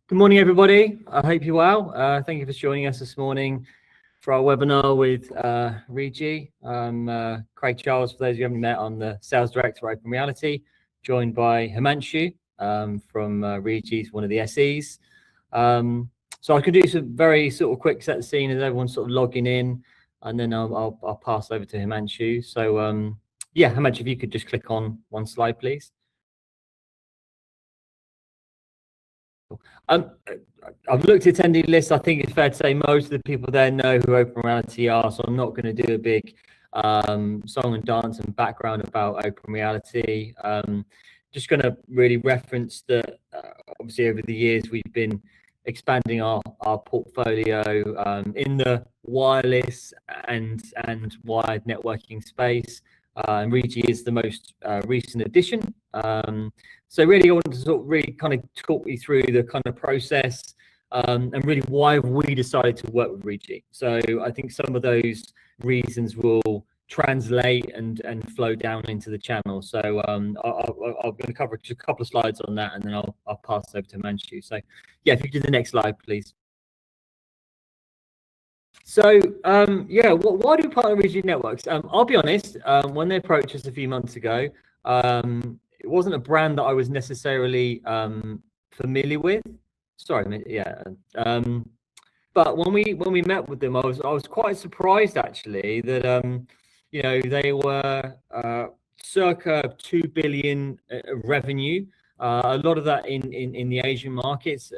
Good morning, everybody. I hope you're well. Thank you for joining us this morning for our webinar with Ruijie. I'm Craig Charles, for those of you who haven't met. I'm the Sales Director for Open Reality, joined by Himanshu from Ruijie, one of the SEs. So I could do some very sort of quick set the scene as everyone's sort of logging in, and then I'll pass over to Himanshu. So yeah, Himanshu, if you could just click on one slide, please. I've looked at attendee lists. I think it's fair to say most of the people there know who Open Reality are, so I'm not going to do a big song and dance and background about Open Reality. Just going to really reference that obviously over the years we've been expanding our portfolio in the wireless and wired networking space. And Ruijie is the most recent addition. So really, I wanted to sort of really kind of talk you through the kind of process and really why we decided to work with Ruijie. So I think some of those reasons will translate and flow down into the channel. So I'm going to cover just a couple of slides on that, and then I'll pass over to Himanshu. So yeah, if you could do the next slide, please. So yeah, why do we partner with Ruijie Networks? I'll be honest, when they approached us a few months ago, it wasn't a brand that I was necessarily familiar with. Sorry, yeah. But when we met with them, I was quite surprised actually that you know, they were circa 2 billion revenue. A lot of that in the Asian markets,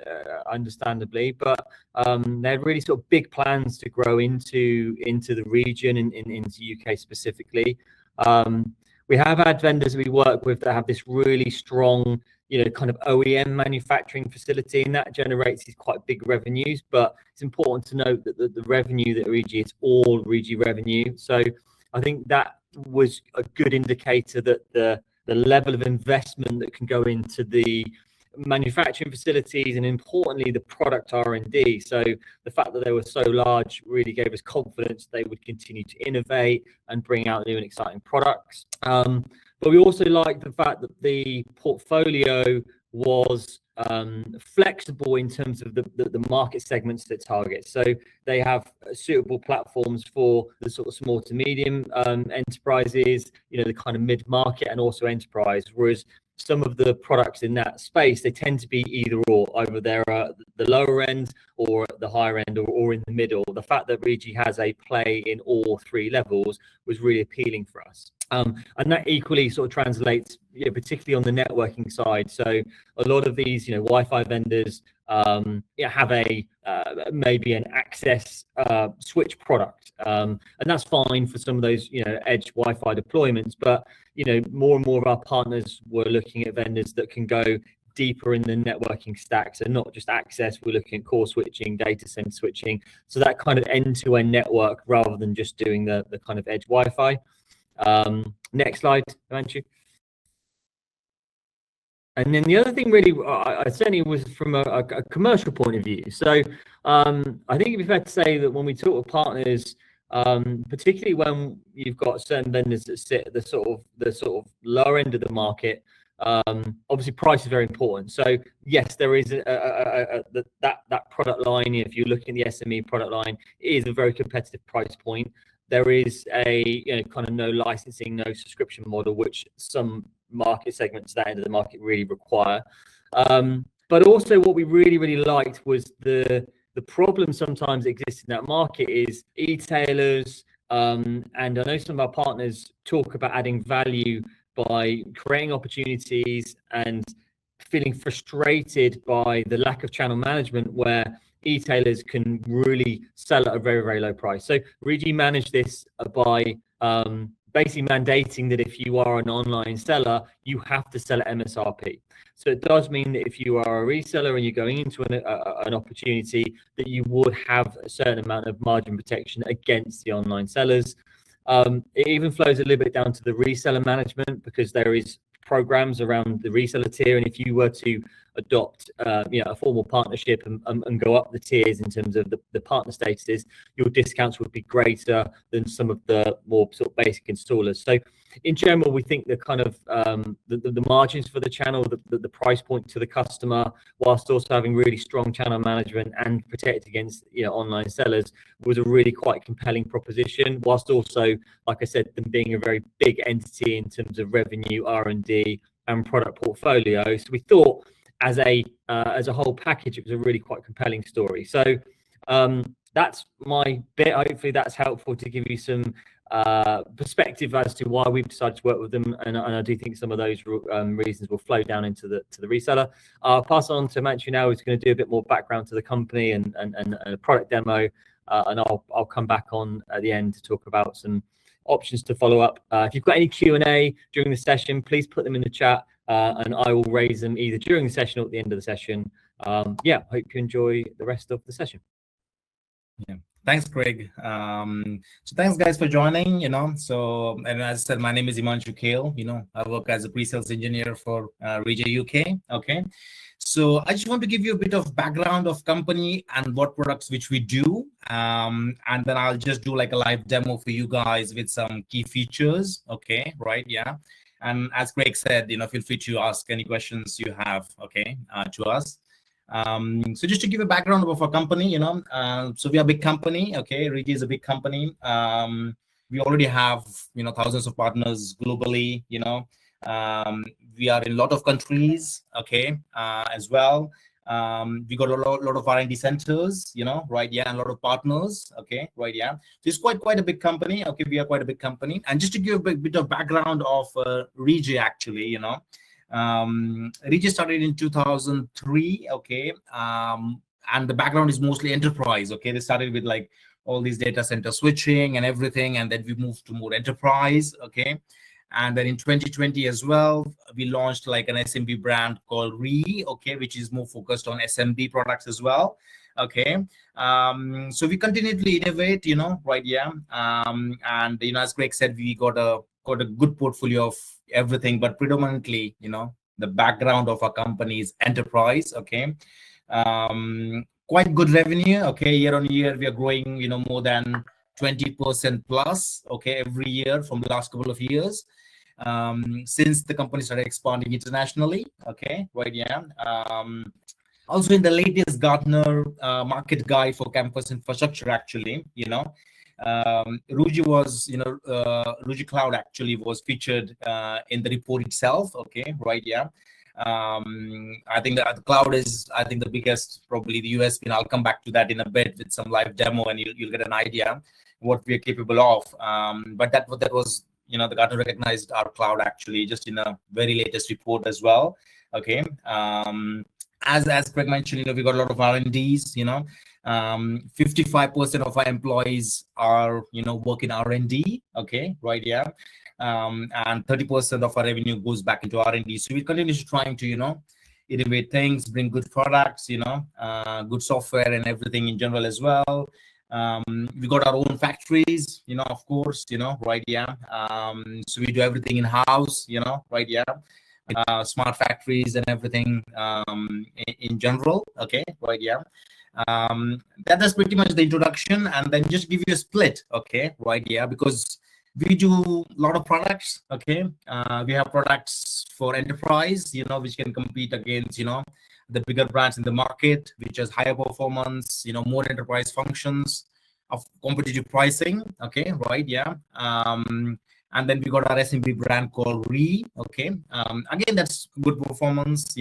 understandably, but they had really sort of big plans to grow into the region and into UK specifically. We have had vendors we work with that have this really strong, you know, kind of OEM manufacturing facility, and that generates these quite big revenues. But it's important to note that the revenue that Ruijie, it's all Ruijie revenue. So I think that was a good indicator that the level of investment that can go into the manufacturing facilities and importantly the product R&D. So the fact that they were so large really gave us confidence they would continue to innovate and bring out new and exciting products. But we also liked the fact that the portfolio was flexible in terms of the market segments that target. So they have suitable platforms for the sort of small to medium enterprises, you know, the kind of mid-market and also enterprise, whereas some of the products in that space, they tend to be either or, either they're the lower end or the higher end or in the middle. The fact that Ruijie has a play in all three levels was really appealing for us. And that equally sort of translates, you know, particularly on the networking side. So a lot of these, you know, Wi-Fi vendors have a maybe an access switch product, and that's fine for some of those, you know, edge Wi-Fi deployments. But you know, more and more of our partners were looking at vendors that can go deeper in the networking stack. So not just access, we're looking at core switching, data center switching. So that kind of end-to-end network rather than just doing the kind of edge Wi-Fi. Next slide, Himanshu. And then the other thing really, I certainly was from a commercial point of view. So I think it'd be fair to say that when we talk with partners, particularly when you've got certain vendors that sit at the sort of lower end of the market, obviously price is very important. So yes, there is that product line. If you look in the SME product line, it is a very competitive price point. There is a, you know, kind of no licensing, no subscription model, which some market segments that end of the market really require. But also what we really liked was the problem sometimes exists in that market is e-tailers, and I know some of our partners talk about adding value by creating opportunities and feeling frustrated by the lack of channel management where e-tailers can really sell at a very low price. So Ruijie managed this by basically mandating that if you are an online seller, you have to sell at MSRP. So it does mean that if you are a reseller and you're going into an opportunity, that you would have a certain amount of margin protection against the online sellers. It even flows a little bit down to the reseller management, because there is programs around the reseller tier, and if you were to adopt you know, a formal partnership and go up the tiers in terms of the partner statuses, your discounts would be greater than some of the more sort of basic installers. So in general, we think the kind of the margins for the channel, the price point to the customer, whilst also having really strong channel management and protect against online sellers, was a really quite compelling proposition. Whilst also, like I said, them being a very big entity in terms of revenue, R&D, and product portfolio. So we thought, as a whole package, it was a really quite compelling story. So that's my bit. Hopefully that's helpful to give you some perspective as to why we've decided to work with them, and I do think some of those reasons will flow down into the reseller. I'll pass on to Manchu now, who's going to do a bit more background to the company and a product demo, and I'll come back on at the end to talk about some options to follow up. If you've got any Q&A during the session, please put them in the chat, and I will raise them either during the session or at the end of the session. Yeah, hope you enjoy the rest of the session. Yeah, thanks, Craig. So thanks, guys, for joining. So, and as I said, my name is Himanshu Kale. I work as a pre-sales engineer for Ruijie UK. Okay, so I just want to give you a bit of background of company and what products which we do, and then I'll just do like a live demo for you guys with some key features. Okay, right? Yeah. And as Craig said, feel free to ask any questions you have, okay, to us. So just to give a background of our company, so we are a big company, okay. Ruijie is a big company. We already have, thousands of partners globally, we are in a lot of countries, okay, as well. We got a lot of R&D centers, right? Yeah, and a lot of partners, okay, right? Yeah, so it's quite a big company, okay. We are quite a big company, and just to give a bit of background of Ruijie, actually, Ruijie started in 2003, okay, and the background is mostly enterprise, okay. They started with like all these data center switching and everything, and then we moved to more enterprise, okay. And then in 2020 as well, we launched like an SMB brand called Reyee, okay, which is more focused on SMB products as well, okay. So we continually innovate, right? Yeah. And as Greg said, we got a good portfolio of everything, but predominantly, the background of our company is enterprise, okay. Quite good revenue, okay. Year on year, we are growing, more than 20% plus, okay, every year from the last couple of years, since the company started expanding internationally, okay, right? Yeah. Also in the latest Gartner market guide for campus infrastructure, actually, Ruijie was, Ruijie Cloud actually was featured in the report itself, okay, right? Yeah. I think that the cloud is, the biggest, probably the USP, and I'll come back to that in a bit with some live demo, and you'll get an idea what we are capable of. But that was, the Gartner recognized our cloud actually just in a very latest report as well, okay. As Craig mentioned, we got a lot of R&Ds, 55% of our employees are, work in R&D, okay, right? Yeah. And 30% of our revenue goes back into R&D. So we continue trying to, innovate things, bring good products, good software and everything in general as well. We got our own factories, of course, right? Yeah. So we do everything in-house, right? Yeah. Smart factories and everything in general, okay, right? Yeah. That's pretty much the introduction, and then just give you a split, okay, right? Yeah, because we do a lot of products, okay. We have products for enterprise, which can compete against, the bigger brands in the market, which has higher performance, more enterprise functions of competitive pricing, okay, right? Yeah. And then we got our SMB brand called Reyee, okay. Again, that's good performance,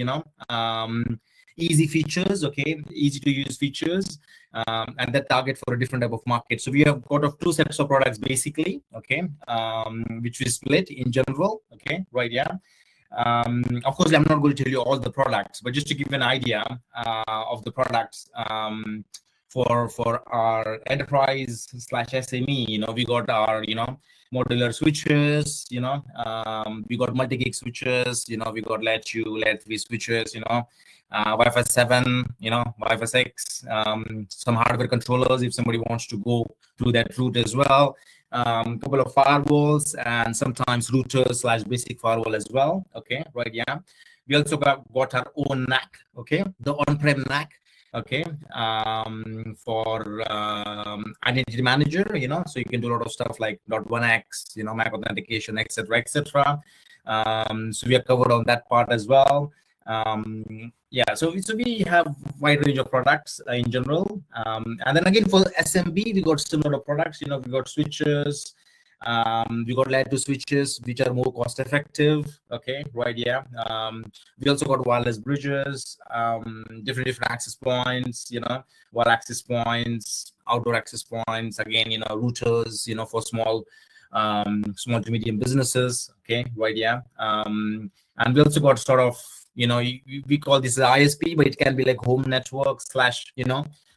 easy features, okay, easy to use features, and that target for a different type of market. So we have got two sets of products basically, okay, which we split in general, okay, right? Yeah. Of course, I'm not going to tell you all the products, but just to give an idea of the products, for our enterprise / SME, we got our, modular switches, we got multi-gig switches, we got layer 2, layer 3 switches, Wi-Fi 7, Wi-Fi 6, some hardware controllers if somebody wants to go through that route as well. Couple of firewalls and sometimes routers / basic firewall as well, okay, right? Yeah. We also got our own NAC, okay, the on-prem NAC, okay, for identity manager, so you can do a lot of stuff like .1x, Mac authentication, etc., etc. So we are covered on that part as well. Yeah, so we have wide range of products in general, and then again for SMB we got similar products. We got switches, we got layer 2 switches which are more cost effective, okay, right? Yeah. We also got wireless bridges, different access points, wire access points, outdoor access points, again, routers, for small to medium businesses, okay, right? Yeah. And we also got sort of, we call this ISP, but it can be like home network slash,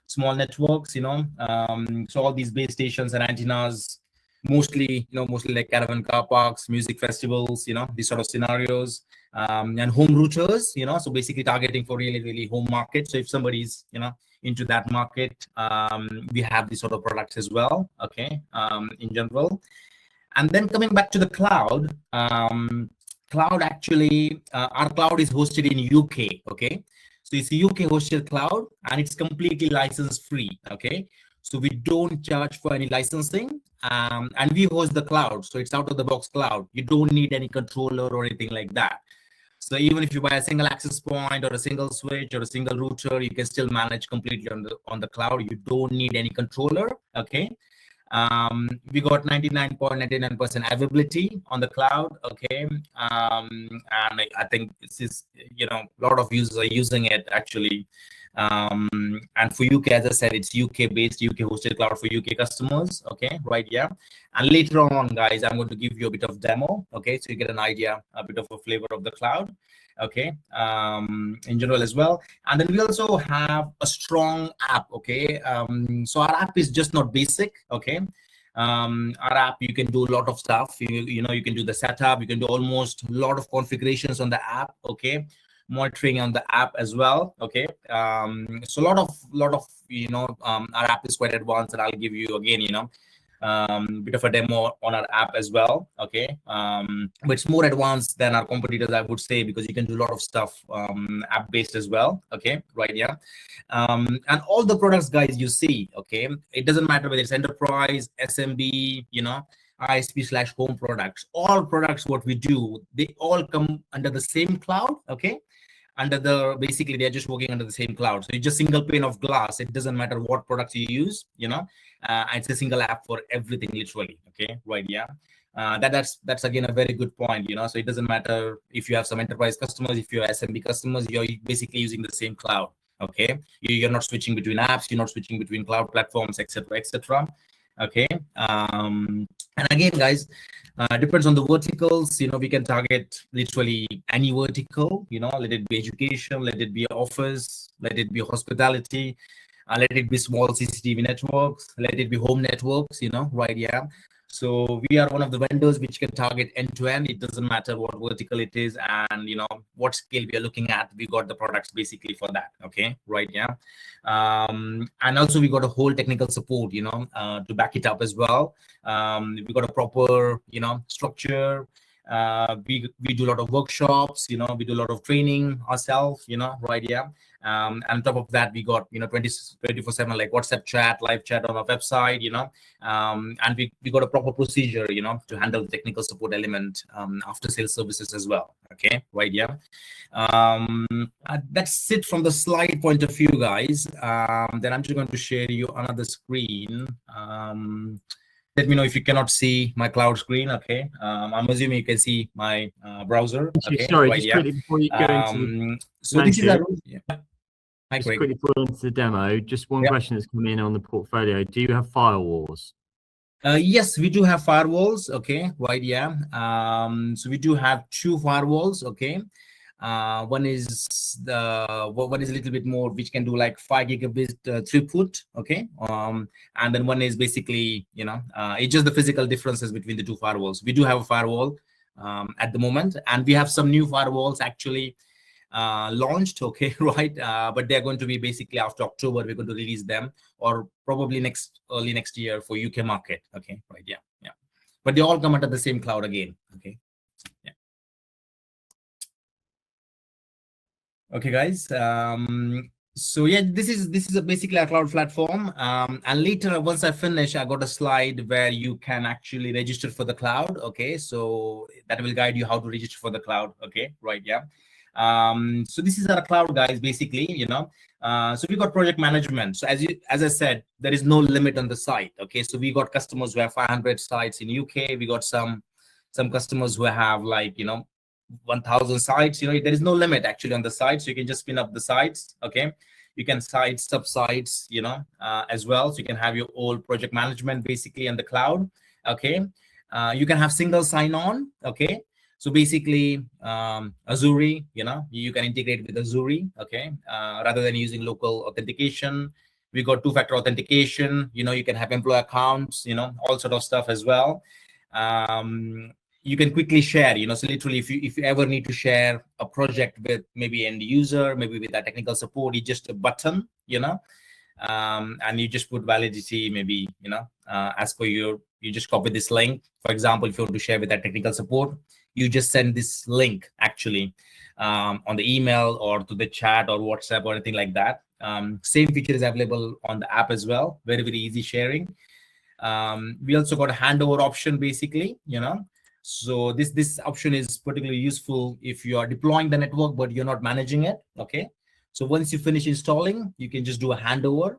small networks, so all these base stations and antennas, mostly like caravan car parks, music festivals, these sort of scenarios, and home routers, so basically targeting for really home market. So if somebody's, into that market, we have these sort of products as well, okay, in general. And then coming back to the cloud, cloud actually, our cloud is hosted in UK, okay? So it's a UK hosted cloud and it's completely license free, okay? So we don't charge for any licensing, and we host the cloud. So it's out of the box cloud. You don't need any controller or anything like that. So even if you buy a single access point or a single switch or a single router, you can still manage completely on the cloud. You don't need any controller, okay? We got 99.99% availability on the cloud, okay, and I think this is, a lot of users are using it actually, and for UK, as I said, it's UK based, UK hosted cloud for UK customers, okay, right? Yeah. And later on, guys, I'm going to give you a bit of demo, okay, so you get an idea, a bit of a flavor of the cloud, okay, in general as well. And then we also have a strong app, okay. So our app is just not basic, okay. Our app, you can do a lot of stuff. You can do the setup, you can do almost a lot of configurations on the app, okay, monitoring on the app as well, okay. So a lot of our app is quite advanced, and I'll give you again, bit of a demo on our app as well, okay. But it's more advanced than our competitors, I would say, because you can do a lot of stuff app based as well, okay, right? Yeah. And all the products, guys, you see, okay, it doesn't matter whether it's enterprise, SMB, ISP/home products, all products what we do, they all come under the same cloud, okay, basically they're just working under the same cloud. So it's just single pane of glass. It doesn't matter what products you use, it's a single app for everything, literally, okay, right? Yeah. That's again a very good point, so it doesn't matter if you have some enterprise customers, if you have SMB customers, you're basically using the same cloud, okay. You're not switching between apps, you're not switching between cloud platforms, etc., etc., okay. And again, guys, depends on the verticals. We can target literally any vertical, let it be education, let it be office, let it be hospitality, let it be small CCTV networks, let it be home networks, right? Yeah. So we are one of the vendors which can target end to end. It doesn't matter what vertical it is and what scale we are looking at. We got the products basically for that, okay, right? Yeah. And also we got a whole technical support, to back it up as well. We got a proper structure. We do a lot of workshops, we do a lot of training ourselves, right? Yeah. And on top of that, we got 24/7 like WhatsApp chat, live chat on our website, and we got a proper procedure, to handle the technical support element, after sales services as well, okay, right? Yeah. That's it from the slide point of view, guys. Then I'm just going to share you another screen. Let me know if you cannot see my cloud screen, okay. I'm assuming you can see my browser, okay. Sorry, right? just Yeah. quickly before you go into So this is a, yeah. Hi, Just Craig. quickly before into the demo, just one question that's come in on the portfolio. Do you have firewalls? Yes, we do have firewalls, okay, right? Yeah. So we do have 2 firewalls, okay. One is a little bit more, which can do like 5 gigabit throughput, okay. And then one is basically, it's just the physical differences between the 2 firewalls. We do have a firewall at the moment, and we have some new firewalls actually launched, okay, right? But they're going to be basically after October, we're going to release them, or probably early next year for UK market, okay, right? Yeah, yeah. But they all come under the same cloud again, okay. Yeah. Okay, guys. So yeah, this is basically a cloud platform. And later, once I finish, I got a slide where you can actually register for the cloud. Okay, so that will guide you how to register for the cloud. Okay, right? Yeah. So this is our cloud, guys. Basically, so we got project management. So as I said, there is no limit on the site. Okay, so we got customers who have 500 sites in UK. We got some customers who have, like, 1,000 sites. There is no limit actually on the site, so you can just spin up the sites. Okay, you can site subsites, as well, so you can have your old project management basically in the cloud. Okay, you can have single sign-on. Okay, so basically, Azure, you can integrate with Azure. Okay, rather than using local authentication, we got two-factor authentication. You can have employee accounts, all sort of stuff as well. You can quickly share, so literally, if you ever need to share a project with maybe end user, maybe with that technical support, it's just a button, and you just put validity, maybe, as per you just copy this link. For example, if you want to share with that technical support, you just send this link actually on the email or to the chat or WhatsApp or anything like that. Same feature is available on the app as well. Very, very easy sharing. We also got a handover option basically, so this option is particularly useful if you are deploying the network but you're not managing it. Okay, so once you finish installing, you can just do a handover.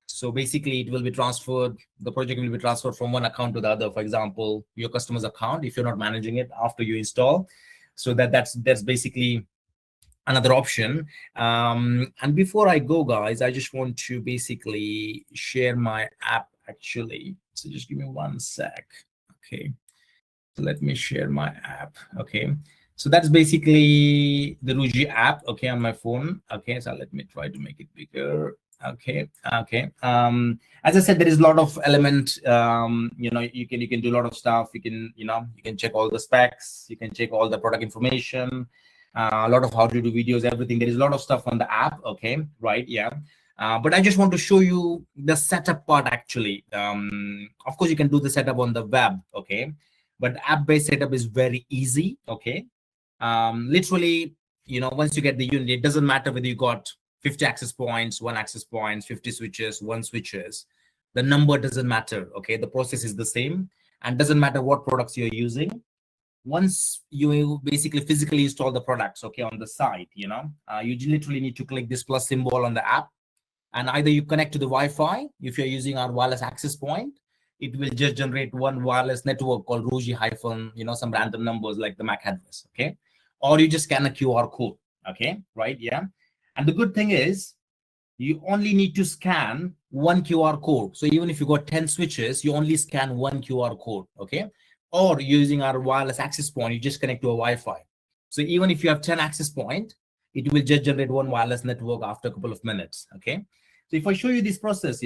So basically, it will be transferred. The project will be transferred from one account to the other. For example, your customer's account, if you're not managing it after you install. So that's basically another option. And before I go, guys, I just want to basically share my app actually. So just give me one sec. Okay. So let me share my app. Okay, so that's basically the Ruijie app. Okay, on my phone. Okay, so let me try to make it bigger. Okay. As I said, there is a lot of element. You can do a lot of stuff. You can check all the specs. You can check all the product information. A lot of how to do videos, everything. There is a lot of stuff on the app. Okay, right? Yeah. But I just want to show you the setup part actually. Of course, you can do the setup on the web. Okay. But app-based setup is very easy. Okay, literally, once you get the unit, it doesn't matter whether you got 50 access points, 1 access points, 50 switches, 1 switches. The number doesn't matter. Okay, the process is the same, and doesn't matter what products you're using. Once you basically physically install the products, okay, on the site, you literally need to click this plus symbol on the app, and either you connect to the Wi-Fi if you're using our wireless access point. It will just generate one wireless network called Ruijie hyphen, some random numbers like the MAC address. Okay, or you just scan a QR code. Okay, right? Yeah. And the good thing is, you only need to scan one QR code. So even if you got 10 switches, you only scan one QR code. Okay, or using our wireless access point, you just connect to a Wi-Fi. So even if you have 10 access point, it will just generate one wireless network after a couple of minutes. Okay, so if I show you this process,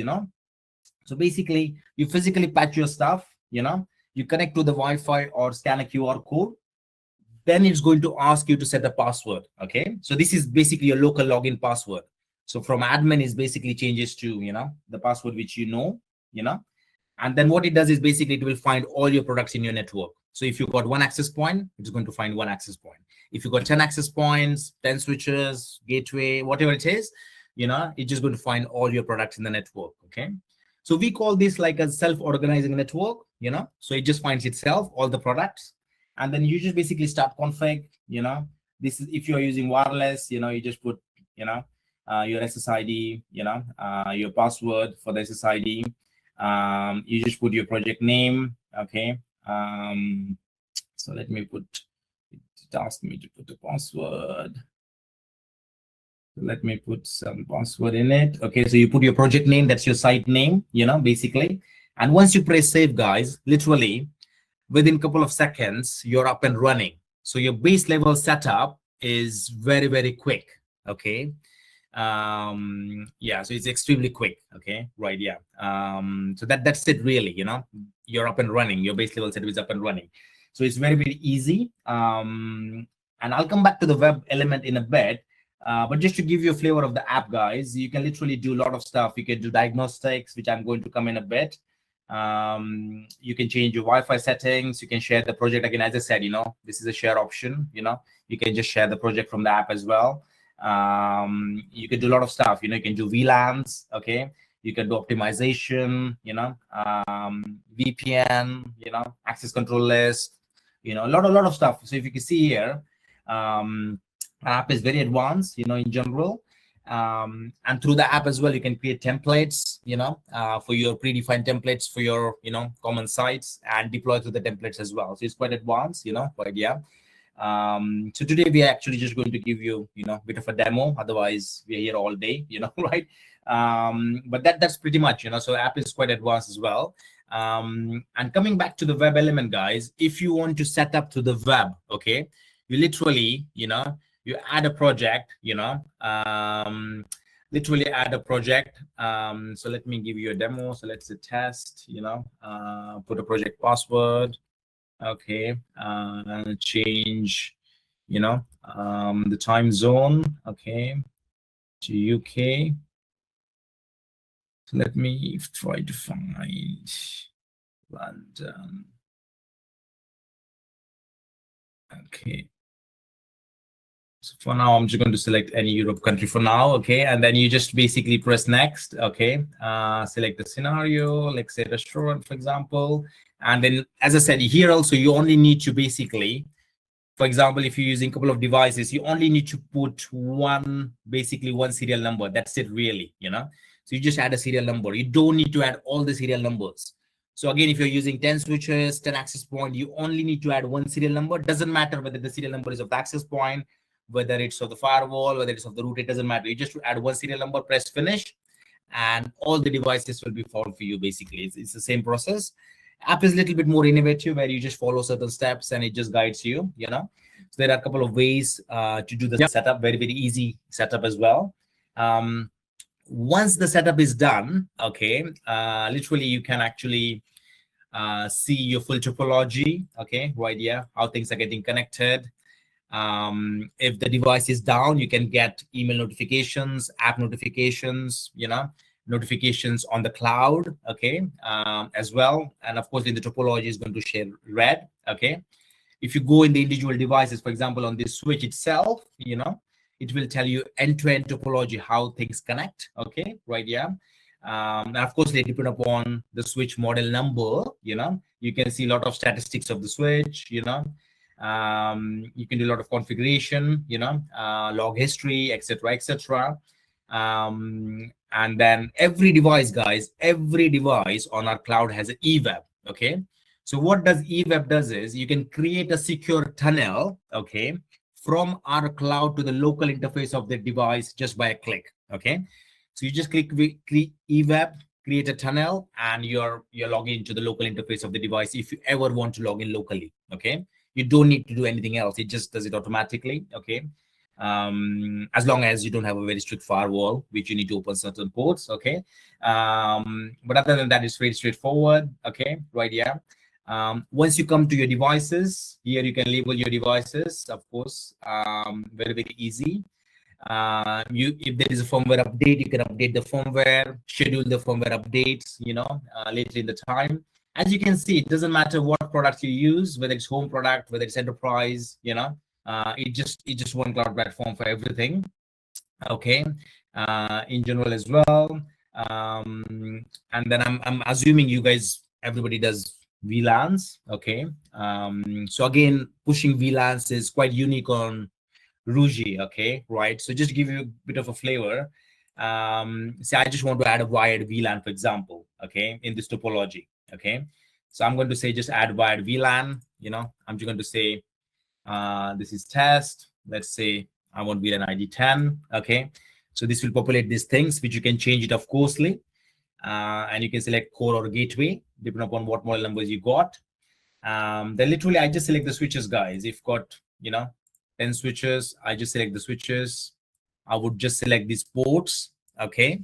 so basically, you physically patch your stuff, you connect to the Wi-Fi or scan a QR code. Then it's going to ask you to set a password. Okay, so this is basically your local login password. So from admin is basically changes to, the password which and then what it does is basically it will find all your products in your network. So if you got 1 access point, it's going to find 1 access point. If you got 10 access points, 10 switches, gateway, whatever it is, it's just going to find all your products in the network. Okay. So we call this like a self-organizing network, so it just finds itself, all the products. And then you just basically start config, this is if you're using wireless, you just put, your SSID, your password for the SSID. You just put your project name. Okay. So let me put, it asked me to put the password. Let me put some password in it. Okay, so you put your project name, that's your site name, basically. And once you press save, guys, literally within a couple of seconds, you're up and running. So your base level setup is very, very quick. Okay. Yeah, so it's extremely quick. Okay, right. Yeah. So that's it really, you're up and running. Your base level setup is up and running. So it's very, very easy. And I'll come back to the web element in a bit. But just to give you a flavor of the app, guys, you can literally do a lot of stuff. You can do diagnostics, which I'm going to come in a bit. You can change your Wi-Fi settings. You can share the project again. As I said, this is a share option. You can just share the project from the app as well. You can do a lot of stuff. You can do VLANs. Okay, you can do optimization. VPN. Access control list. A lot of stuff. So if you can see here, app is very advanced. In general. And through the app as well, you can create templates, for your predefined templates for your, common sites, and deploy to the templates as well. So it's quite advanced, quite, yeah. So today we are actually just going to give you, a bit of a demo. Otherwise, we are here all day, right? But that's pretty much, so app is quite advanced as well. And coming back to the web element, guys, if you want to set up to the web, okay, you literally, you add a project, literally add a project. So let me give you a demo. So let's say test, put a project password. Okay, change, the time zone, okay, to UK. So let me try to find London. Okay. So for now, I'm just going to select any Europe country for now, okay? And then you just basically press next, okay? Select the scenario, like say restaurant, for example. And then, as I said, here also, you only need to basically, for example, if you're using a couple of devices, you only need to put basically one serial number. That's it really, So you just add a serial number. You don't need to add all the serial numbers. So again, if you're using 10 switches, 10 access point, you only need to add one serial number. Doesn't matter whether the serial number is of the access point, whether it's of the firewall, whether it's of the root, it doesn't matter. You just add one serial number, press finish, and all the devices will be found for you. Basically, it's the same process. App is a little bit more innovative, where you just follow certain steps and it just guides you. So there are a couple of ways to do the setup. Very, very easy setup as well. Once the setup is done, okay, literally you can actually see your full topology. Okay, right here, how things are getting connected. If the device is down, you can get email notifications, app notifications, notifications on the cloud, okay, as well. And of course, in the topology is going to share red, okay. If you go in the individual devices, for example, on this switch itself, it will tell you end-to-end topology, how things connect, okay, right, yeah. And of course, they depend upon the switch model number, you can see a lot of statistics of the switch, you can do a lot of configuration, log history, etc., etc. And then every device, guys, every device on our cloud has an EWAP, okay? So what does EWAP does is you can create a secure tunnel, okay, from our cloud to the local interface of the device just by a click, okay? So you just click EWAP, create a tunnel, and you're logging into the local interface of the device if you ever want to log in locally, okay? You don't need to do anything else. It just does it automatically, okay? As long as you don't have a very strict firewall, which you need to open certain ports, okay? But other than that, it's very straightforward, okay? Right, yeah. Once you come to your devices, here you can label your devices, of course, very, very easy. If there is a firmware update, you can update the firmware, schedule the firmware updates, later in the time. As you can see, it doesn't matter what product you use, whether it's home product, whether it's enterprise, it's just one cloud platform for everything, okay, in general as well. And then I'm assuming you guys, everybody does VLANs, okay. So again, pushing VLANs is quite unique on Ruijie, okay, right? So just give you a bit of a flavor. Say I just want to add a wired VLAN, for example, okay, in this topology, okay. So I'm going to say just add wired VLAN, I'm just going to say this is test. Let's say I want VLAN ID 10, okay. So this will populate these things, which you can change it, of coursely. And you can select core or gateway, depending upon what model numbers you got. Then literally, I just select the switches, guys. If got, 10 switches, I just select the switches. I would just select these ports, okay.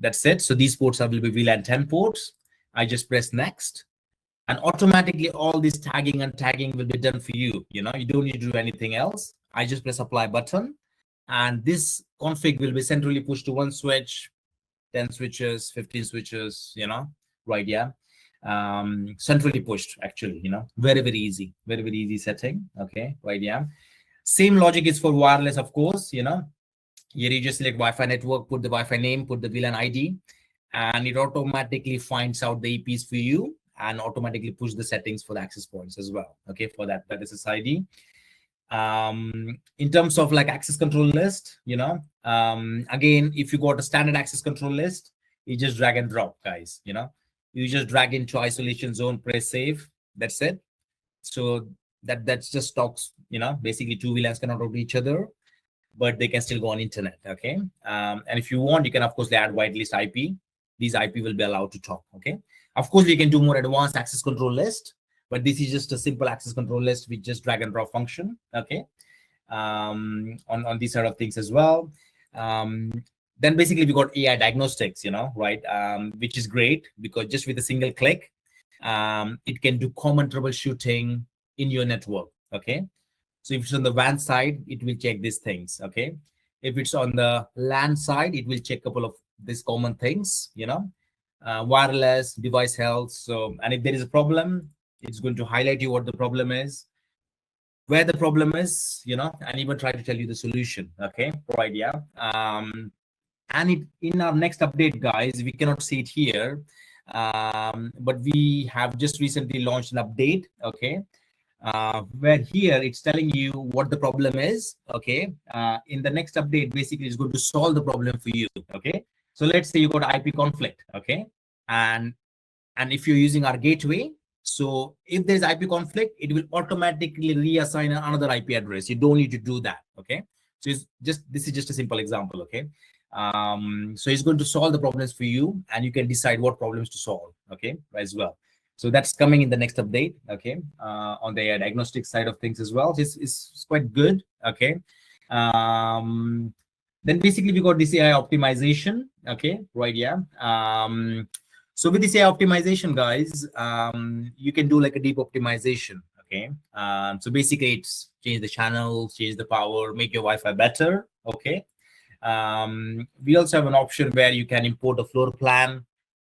That's it. So these ports will be VLAN 10 ports. I just press next, and automatically all this tagging and tagging will be done for you. You don't need to do anything else. I just press apply button, and this config will be centrally pushed to one switch, 10 switches, 15 switches, right, yeah. Centrally pushed, actually, very, very easy, very, very easy setting, okay, right, yeah. Same logic is for wireless, of course. Here you just select Wi-Fi network, put the Wi-Fi name, put the VLAN ID, and it automatically finds out the APs for you and automatically push the settings for the access points as well. Okay, for that SSID. In terms of like access control list, again, if you got a standard access control list, you just drag and drop, guys. You just drag into isolation zone, press save. That's it. So that's just talks. Basically two VLANs cannot talk to each other, but they can still go on internet. Okay. And if you want, you can of course add whitelist IP. These IP will be allowed to talk. Okay. Of course, we can do more advanced access control list, but this is just a simple access control list with just drag and drop function. Okay. On these sort of things as well. Then basically we got AI diagnostics, right? Which is great because just with a single click, it can do common troubleshooting in your network. Okay. So if it's on the WAN side, it will check these things. Okay. If it's on the LAN side, it will check a couple of these common things, wireless, device health. So, and if there is a problem, it's going to highlight you what the problem is, where the problem is, and even try to tell you the solution. Okay, right? Yeah. And in our next update, guys, we cannot see it here, but we have just recently launched an update. Okay, where here it's telling you what the problem is. Okay, in the next update, basically, it's going to solve the problem for you. Okay, so let's say you got IP conflict. Okay, and if you're using our gateway. So if there's IP conflict, it will automatically reassign another IP address. You don't need to do that. Okay. So this is just a simple example. Okay. So it's going to solve the problems for you, and you can decide what problems to solve. Okay, as well. So that's coming in the next update. Okay. On the diagnostic side of things as well. It's quite good. Okay. Then basically we got this AI optimization. Okay. Right. Yeah. So with this AI optimization, guys, you can do like a deep optimization. Okay. So basically it's change the channel, change the power, make your Wi-Fi better. Okay. We also have an option where you can import a floor plan,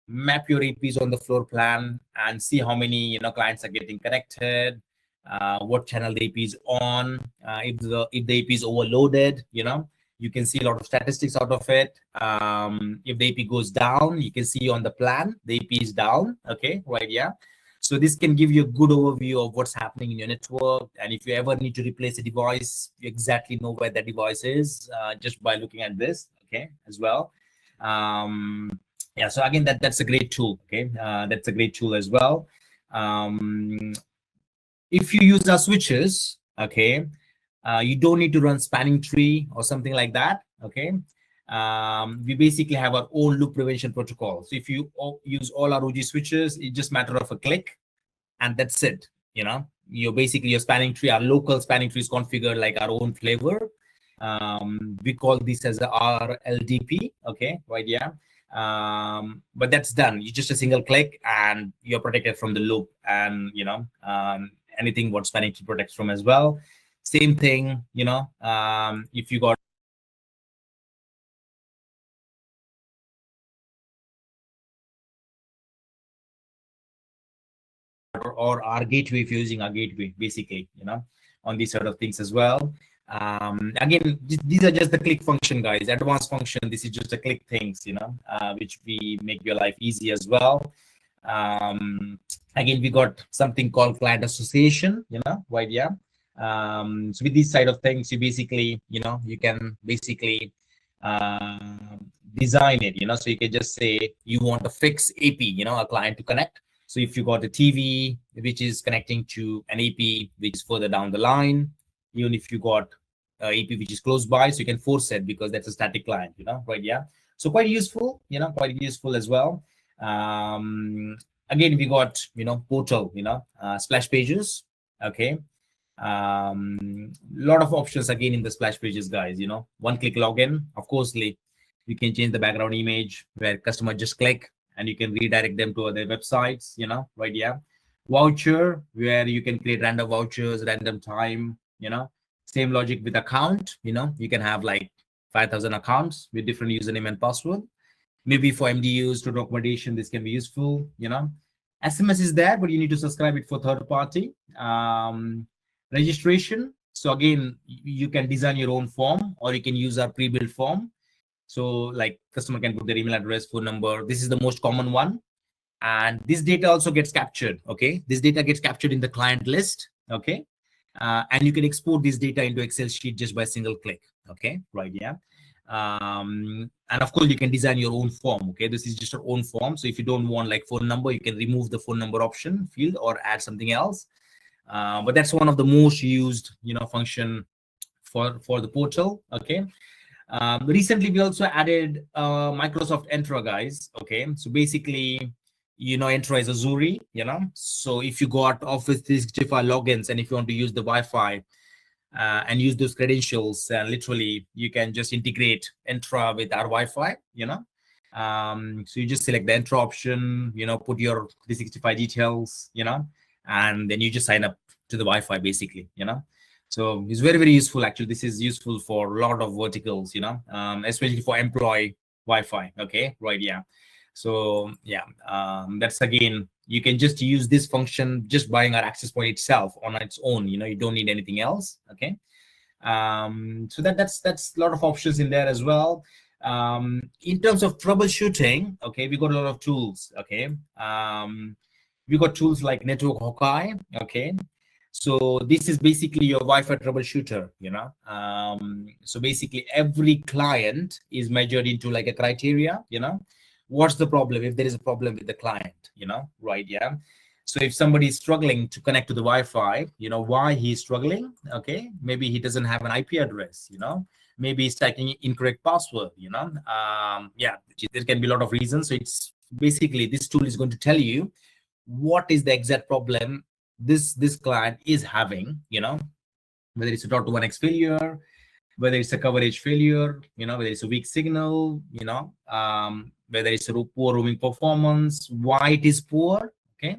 map your APs on the floor plan, and see how many clients are getting connected, what channel the AP is on, if the AP is overloaded, you can see a lot of statistics out of it. If the AP goes down, you can see on the plan, the AP is down. Okay, right, yeah. So this can give you a good overview of what's happening in your network. And if you ever need to replace a device, you exactly know where that device is just by looking at this, okay, as well. Yeah, so again, that's a great tool, okay? That's a great tool as well. If you use our switches, okay, you don't need to run spanning tree or something like that. Okay, we basically have our own loop prevention protocol. So if you use all our Ruijie switches, it's just a matter of a click, and that's it. You're basically your spanning tree. Our local spanning tree is configured like our own flavor. We call this as our LDP. Okay, right? Yeah. But that's done. You just a single click, and you're protected from the loop, and anything what spanning tree protects from as well. Same thing, if you got or our gateway, if you're using our gateway, basically, on these sort of things as well. Again, these are just the click function, guys. Advanced function, this is just a click things, which we make your life easy as well. Again, we got something called client association, right? Yeah. So with this side of things, you basically, you can basically design it, so you can just say you want a fixed AP, a client to connect. So if you got a TV, which is connecting to an AP, which is further down the line, even if you got AP, which is close by, so you can force it because that's a static client, right? Yeah. So quite useful, quite useful as well. Again, we got, portal, splash pages. Okay. Lot of options again in the splash pages, guys. One click login. Of course, you can change the background image where customer just click and you can redirect them to other websites, right? Yeah. Voucher, where you can create random vouchers, random time, same logic with account, you can have like 5,000 accounts with different username and password. Maybe for MDUs to documentation, this can be useful, SMS is there, but you need to subscribe it for third party. Registration, So again, you can design your own form, or you can use our pre-built form. So like customer can put their email address, phone number. This is the most common one. And this data also gets captured. Okay. This data gets captured in the client list. Okay. And you can export this data into Excel sheet just by a single click. Okay. Right. Yeah. And of course you can design your own form. Okay. This is just your own form. So if you don't want like phone number, you can remove the phone number option field or add something else. But that's one of the most used, function for the portal. Okay. Recently we also added Microsoft Entra, guys. Okay. So basically, Entra is Azure, so if you got Office 365 logins and if you want to use the Wi-Fi and use those credentials, literally you can just integrate Entra with our Wi-Fi, so you just select the Entra option, put your 365 details, and then you just sign up to the Wi-Fi basically, so it's very, very useful. Actually, this is useful for a lot of verticals, especially for employee Wi-Fi. Okay, right? Yeah. So yeah, that's again, you can just use this function just buying our access point itself on its own. You don't need anything else. Okay. So that's a lot of options in there as well. In terms of troubleshooting, okay, we got a lot of tools. Okay. We got tools like Network Hawkeye. Okay. So this is basically your Wi-Fi troubleshooter, so basically every client is measured into like a criteria, what's the problem, if there is a problem with the client, right? Yeah. So if somebody is struggling to connect to the Wi-Fi, why he's struggling. Okay. Maybe he doesn't have an IP address, maybe he's typing incorrect password, yeah, there can be a lot of reasons. So it's basically, this tool is going to tell you what is the exact problem this client is having, whether it's a .1x failure, whether it's a coverage failure, whether it's a weak signal, whether it's a poor roaming performance, why it is poor. Okay.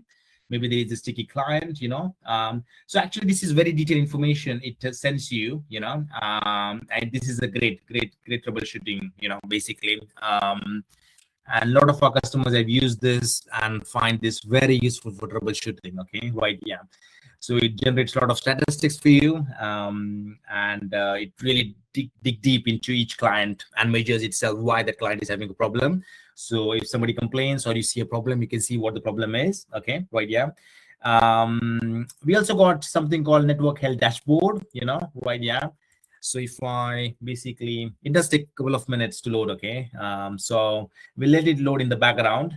Maybe there is a sticky client, so actually this is very detailed information it sends you, and this is a great troubleshooting, basically. And a lot of our customers have used this and find this very useful for troubleshooting. Okay, right? Yeah. So it generates a lot of statistics for you, and it really dig deep into each client and measures itself why the client is having a problem. So if somebody complains or you see a problem, you can see what the problem is. Okay, right? Yeah. We also got something called Network Health Dashboard. Right? Yeah. So if I basically, it does take a couple of minutes to load. Okay, so we'll let it load in the background,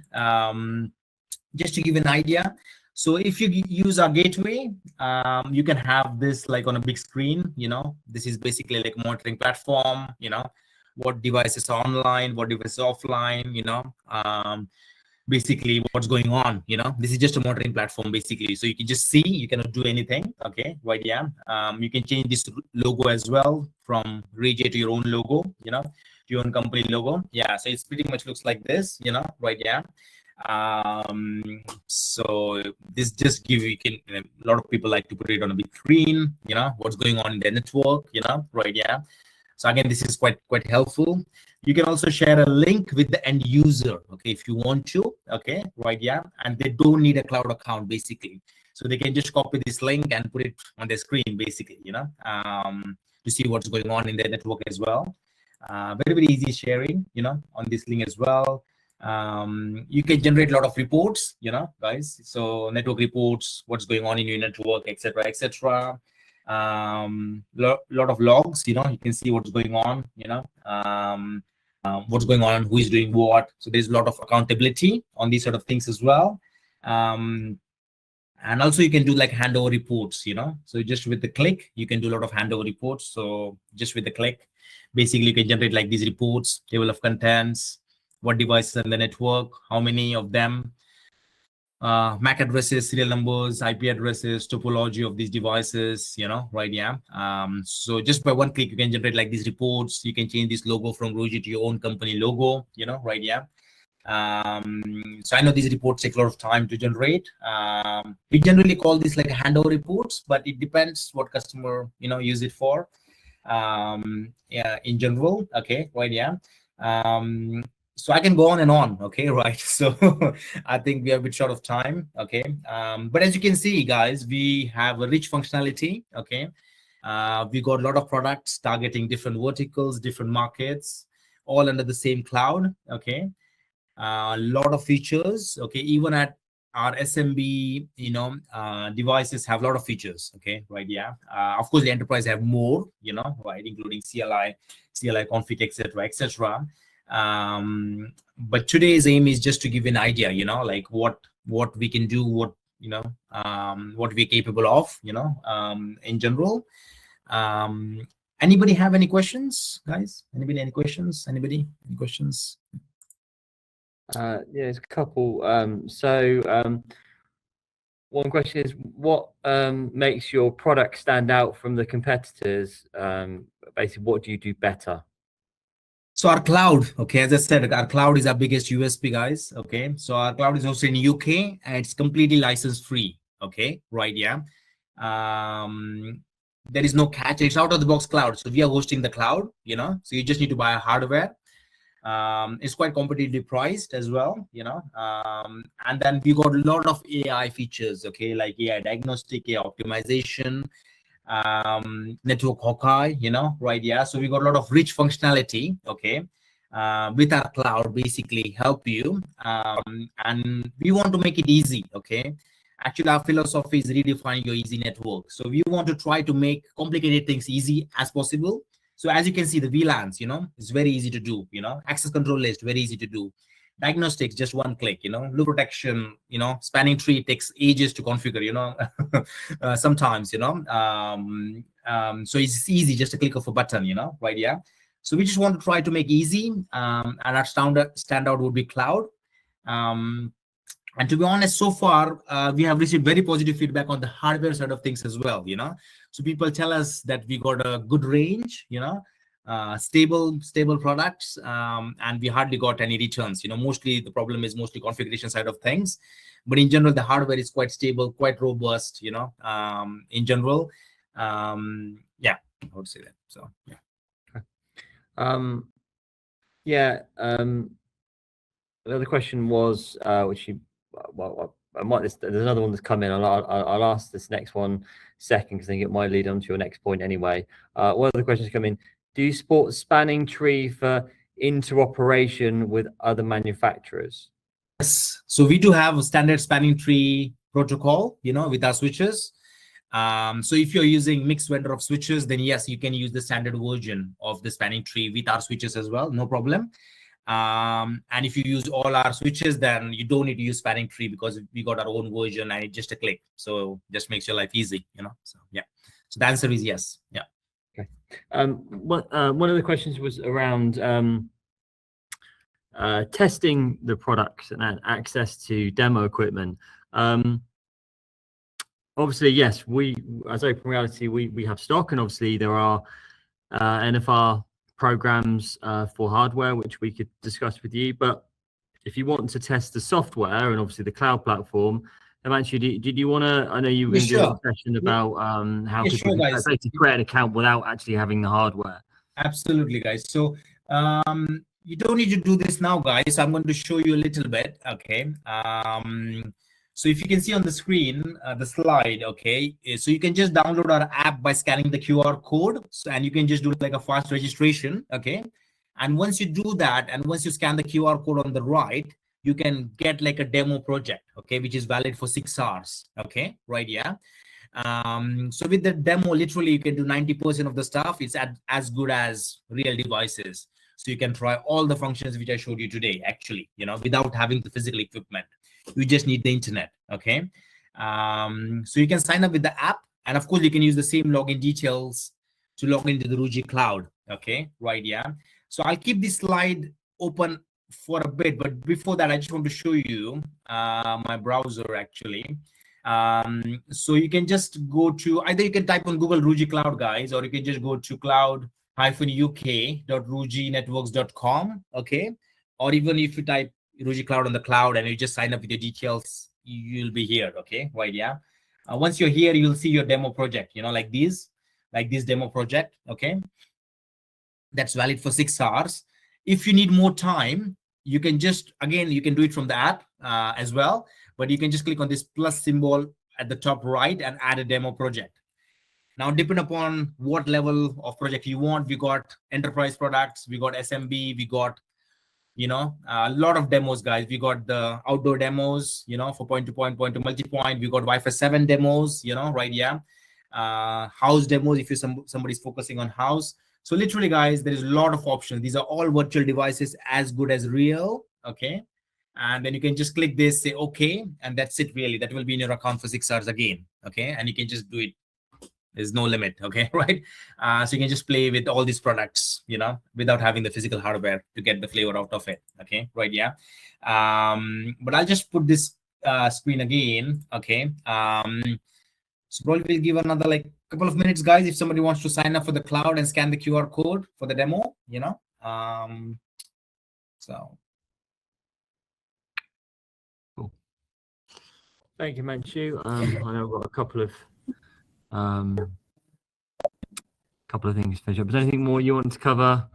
just to give an idea. So if you use our gateway, you can have this like on a big screen. This is basically like a monitoring platform. What devices are online, what devices are offline. Basically what's going on. This is just a monitoring platform basically, so you can just see, you cannot do anything. Okay, right? Yeah. You can change this logo as well from Ruijie to your own logo, to your own company logo. Yeah, so it's pretty much looks like this, right? Yeah. So this just give you can, a lot of people like to put it on a big screen, what's going on in the network, right? Yeah. So again, this is quite helpful. You can also share a link with the end user, okay, if you want to. Okay, right? Yeah. And they don't need a cloud account basically, so they can just copy this link and put it on their screen basically, to see what's going on in their network as well. Very easy sharing, on this link as well. You can generate a lot of reports, guys. So network reports, what's going on in your network, etc. Lot of logs, you can see what's going on, what's going on, who is doing what. So there's a lot of accountability on these sort of things as well. And also you can do like handover reports, so just with the click, you can do a lot of handover reports. So just with the click, basically you can generate like these reports, table of contents, what devices in the network, how many of them, MAC addresses, serial numbers, IP addresses, topology of these devices, right? Yeah. So just by one click, you can generate like these reports. You can change this logo from Ruijie to your own company logo, right? Yeah. So I know these reports take a lot of time to generate. We generally call this like handover reports, but it depends what customer, use it for. Yeah, in general. Okay, right? Yeah. So I can go on and on. Okay, right? So I think we are a bit short of time. Okay, but as you can see, guys, we have a rich functionality. Okay, We got a lot of products targeting different verticals, different markets, all under the same cloud. Okay, a lot of features. Okay, even at our SMB, devices have a lot of features. Okay, right? Yeah. Of course, the enterprise have more. Right, including CLI config, etc., etc. But today's aim is just to give an idea. Like what we can do, what we're capable of. In general. Anybody have any questions, guys? Anybody any questions? Any questions? Yeah, there's a couple. One question is, what makes your product stand out from the competitors? Basically, what do you do better? So our cloud, okay, as I said, our cloud is our biggest USP, guys. Okay, so our cloud is also in UK and it's completely license free. Okay, right? Yeah. There is no catch. It's out of the box cloud. So we are hosting the cloud. So you just need to buy a hardware. It's quite competitively priced as well. And then we got a lot of AI features. Okay, like AI diagnostic, AI optimization, network Hawkeye, right? Yeah. So we got a lot of rich functionality. Okay. With our cloud, basically help you. And we want to make it easy. Okay. Actually, our philosophy is redefining your easy network. So we want to try to make complicated things easy as possible. So as you can see, the VLANs, it's very easy to do. Access control list, very easy to do. Diagnostics, just one click. Loop protection, spanning tree takes ages to configure. Sometimes, so it's easy, just a click of a button. Right? Yeah. So we just want to try to make easy, and our standout would be cloud. And to be honest, so far, we have received very positive feedback on the hardware side of things as well, So people tell us that we got a good range, stable products, and we hardly got any returns. Mostly the problem is mostly configuration side of things. But in general, the hardware is quite stable, quite robust, in general. Yeah, I would say that. So, yeah. Another question was, which you, there's another one that's come in. I'll ask this next one second because I think it might lead on to your next point anyway. One of the questions come in: do you support spanning tree for interoperation with other manufacturers? Yes. So we do have a standard spanning tree protocol, with our switches. So if you're using mixed vendor of switches, then yes, you can use the standard version of the spanning tree with our switches as well, no problem. And if you use all our switches, then you don't need to use spanning tree because we got our own version and it's just a click. So just makes your life easy, So yeah. So the answer is yes. Yeah. Okay. One of the questions was around testing the products and access to demo equipment. Obviously, yes, we as Open Reality, we have stock, and obviously there are NFR programs for hardware, which we could discuss with you. But if you want to test the software and obviously the cloud platform, actually, did you want to? I know you were going to do a session about how people can basically create an account without actually having the hardware. Absolutely, guys. So you don't need to do this now, guys. I'm going to show you a little bit. Okay. So if you can see on the screen, the slide, okay, so you can just download our app by scanning the QR code, and you can just do like a fast registration, okay? And once you do that, and once you scan the QR code on the right, you can get like a demo project, okay, which is valid for 6 hours, okay, right? Yeah. So with the demo, literally you can do 90% of the stuff. It's as good as real devices. So you can try all the functions which I showed you today, actually, without having the physical equipment. You just need the internet, okay? So you can sign up with the app, and of course you can use the same login details to log into the Ruijie cloud, okay? Right? Yeah. So I'll keep this slide open for a bit, but before that, I just want to show you my browser actually. So you can just go to, either you can type on Google Ruijie Cloud, guys, or you can just go to cloud-uk.ruijienetworks.com, okay? Or even if you type Ruijie Cloud on the cloud and you just sign up with your details, you'll be here, okay? Right? Yeah. Once you're here, you'll see your demo project, like this demo project, okay? That's valid for 6 hours. If you need more time, you can just, again, you can do it from the app as well, but you can just click on this plus symbol at the top right and add a demo project. Now, depending upon what level of project you want, we got enterprise products, we got SMB, we got, you know, a lot of demos, guys. We got the outdoor demos, you know, for point to point, point to multi-point. We got Wi-Fi 7 demos, you know, right? Yeah. House demos, if you somebody's focusing on house. So literally, guys, there is a lot of options. These are all virtual devices as good as real. Okay. And then you can just click this, say okay, and that's it. Really, that will be in your account for 6 hours again. Okay. And you can just do it. There's no limit. Okay. Right. So you can just play with all these products, you know, without having the physical hardware to get the flavor out of it. Okay. Right. Yeah. But I'll just put this screen again. Okay. So probably we'll give another like couple of minutes, guys, if somebody wants to sign up for the cloud and scan the QR code for the demo, you know. So cool. Thank you, Manchu. I know I've got a couple of things to finish up. Is there anything more you want to cover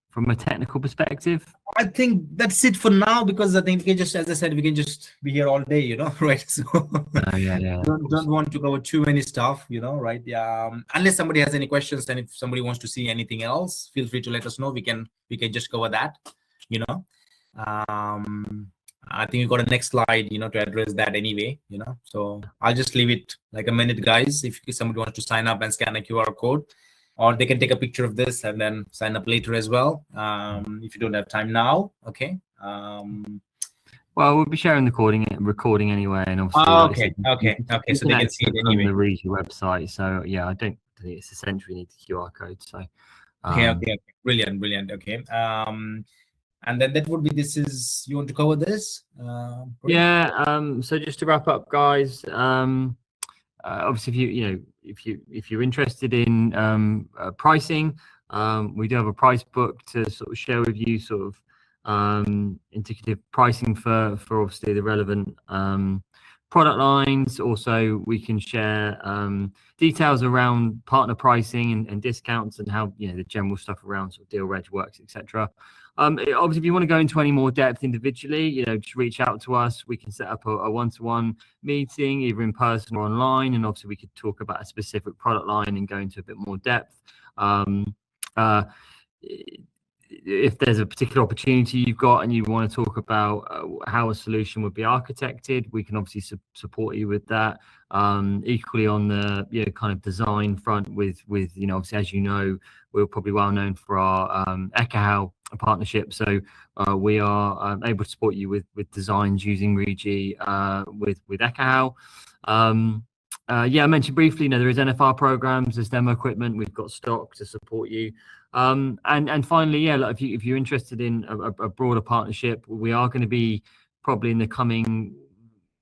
from a technical perspective? I think that's it for now, because I think we can just, as I said, we can just be here all day, you know, right? So don't want to cover too many stuff, you know, right? Yeah. Unless somebody has any questions, and if somebody wants to see anything else, feel free to let us know. We can just cover that, you know. I think we got a next slide, you know, to address that anyway, you know. So I'll just leave it like a minute, guys. If somebody wants to sign up and scan a QR code, or they can take a picture of this and then sign up later as well, if you don't have time now. Okay. Well, we'll be sharing the recording anyway, and obviously. Okay. So they can see it anyway on the Ruijie website. So yeah, I don't think it's essential. You need the QR code. So okay. Brilliant. Okay. And then that would be, this is, you want to cover this? Yeah. So just to wrap up, guys. Obviously, if you're interested in pricing, we do have a price book to sort of share with you, sort of indicative pricing for obviously the relevant product lines. Also, we can share details around partner pricing and discounts, and how, you know, the general stuff around sort of deal reg works, etc. Obviously, if you want to go into any more depth individually, you know, just reach out to us. We can set up a one-to-one meeting, either in person or online, and obviously we could talk about a specific product line and go into a bit more depth. If there's a particular opportunity you've got and you want to talk about how a solution would be architected, we can obviously support you with that. Equally on the, you know, kind of design front with you know, obviously, as you know, we're probably well known for our Ekahau partnership. So we are able to support you with designs using Ruijie with Ekahau. Yeah, I mentioned briefly, you know, there is NFR programs, there's demo equipment, we've got stock to support you. And finally, yeah, like if you're interested in a broader partnership, we are going to be probably in the coming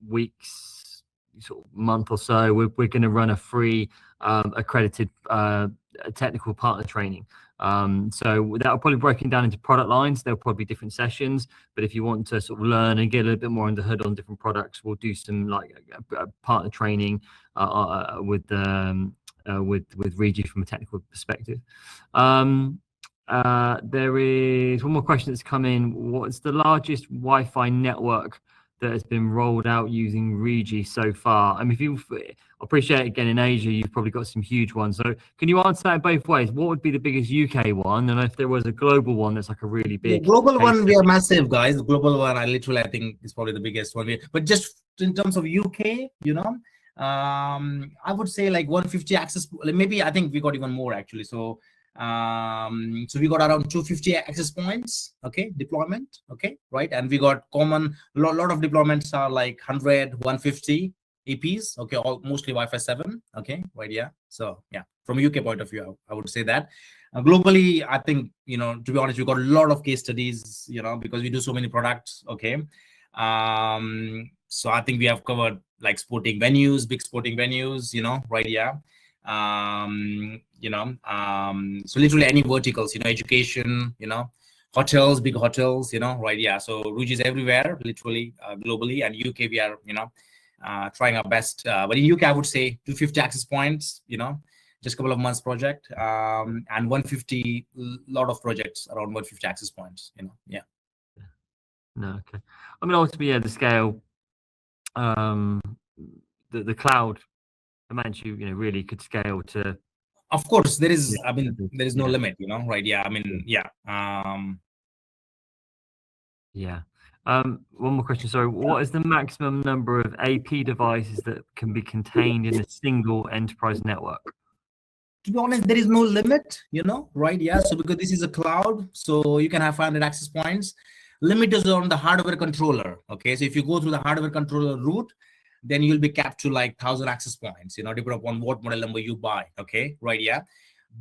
weeks, sort of month or so, we're going to run a free accredited technical partner training. So that'll probably be broken down into product lines. There'll probably be different sessions, but if you want to sort of learn and get a little bit more under the hood on different products, we'll do some like partner training with Ruijie from a technical perspective. There is one more question that's come in. What's the largest Wi-Fi network that has been rolled out using Ruijie so far? I mean, if you appreciate, again, in Asia, you've probably got some huge ones. So can you answer that both ways? What would be the biggest UK one? And if there was a global one that's like a really big... The global one, we are massive, guys. The global one, I think is probably the biggest one. But just in terms of UK, you know, I would say like 150 access, maybe. I think we got even more actually. So so we got around 250 access points, okay, deployment, okay, right? And we got common, lot of deployments are like 100, 150 EPs, okay, all mostly Wi-Fi 7, okay, right? Yeah. So yeah, from a UK point of view, I would say that. Globally, I think, you know, to be honest, we got a lot of case studies, you know, because we do so many products, okay. So I think we have covered like sporting venues, big sporting venues, you know, right? Yeah. You know, so literally any verticals, you know, education, you know, hotels, big hotels, you know, right? Yeah. So Ruijie is everywhere, literally, globally, and UK we are, you know, trying our best. But in UK, I would say 250 access points, you know, just a couple of months project, and 150, lot of projects around 150 access points, you know. Yeah. No, okay. I mean, ultimately, yeah, the scale, the cloud Himanshu, really could scale to. Of course, there is. Yeah, I mean, there is no yeah. limit, right? Yeah. I mean, yeah. Yeah. One more question. Sorry. What is the maximum number of AP devices that can be contained in a single enterprise network? To be honest, there is no limit, right? Yeah. So because this is a cloud, so you can have 500 access points. Limit is on the hardware controller. Okay. So if you go through the hardware controller route, then you'll be capped to like 1,000 access points, depending upon what model number you buy. Okay. Right. Yeah.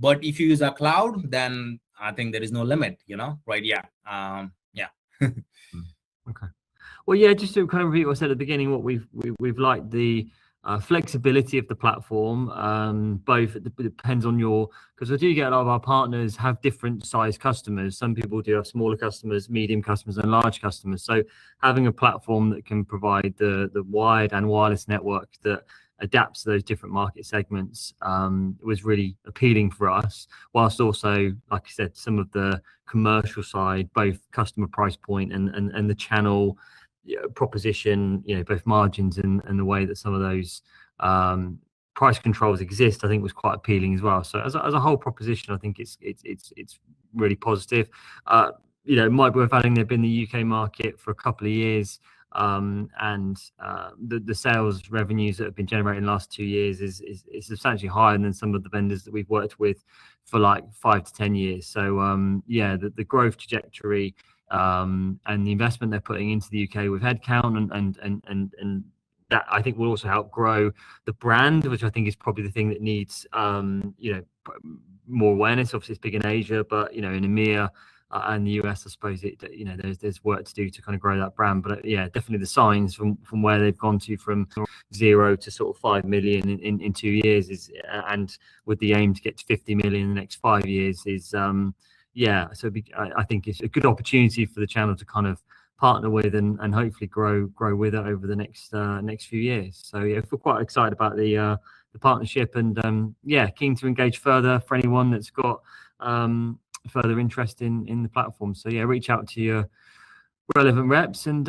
But if you use a cloud, then I think there is no limit, right? Yeah. Yeah. Okay. Well, yeah, just to kind of repeat what I said at the beginning, what we've liked the flexibility of the platform. Both it depends on because I do get a lot of our partners have different size customers. Some people do have smaller customers, medium customers, and large customers. So having a platform that can provide the wired and wireless network that adapts to those different market segments was really appealing for us, whilst also, like I said, some of the commercial side, both customer price point and the channel proposition, both margins and the way that some of those price controls exist, I think was quite appealing as well. So as a whole proposition, I think it's really positive. It might be worth adding they've been in the UK market for a couple of years. And the sales revenues that have been generated in the last 2 years is substantially higher than some of the vendors that we've worked with for like 5 to 10 years. So yeah, the growth trajectory and the investment they're putting into the UK with headcount and that I think will also help grow the brand, which I think is probably the thing that needs more awareness. Obviously, it's big in Asia, but in EMEA and the US, I suppose there's work to do to kind of grow that brand. But yeah, definitely the signs from where they've gone to from 0 to sort of 5 million in 2 years is, and with the aim to get to 50 million in the next 5 years is yeah. So I think it's a good opportunity for the channel to kind of partner with and hopefully grow with it over the next few years. So yeah, we're quite excited about the partnership and yeah, keen to engage further for anyone that's got further interest in the platform. So yeah, reach out to your relevant reps and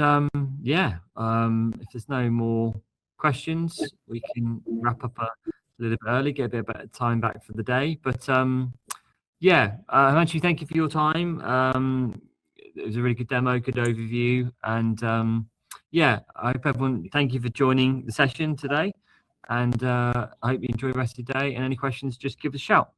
yeah, if there's no more questions, we can wrap up a little bit early, get a bit of time back for the day. But yeah, Himanshu, thank you for your time. It was a really good demo, good overview, and yeah, I hope everyone. Thank you for joining the session today, and I hope you enjoy the rest of the day. And any questions, just give us a shout.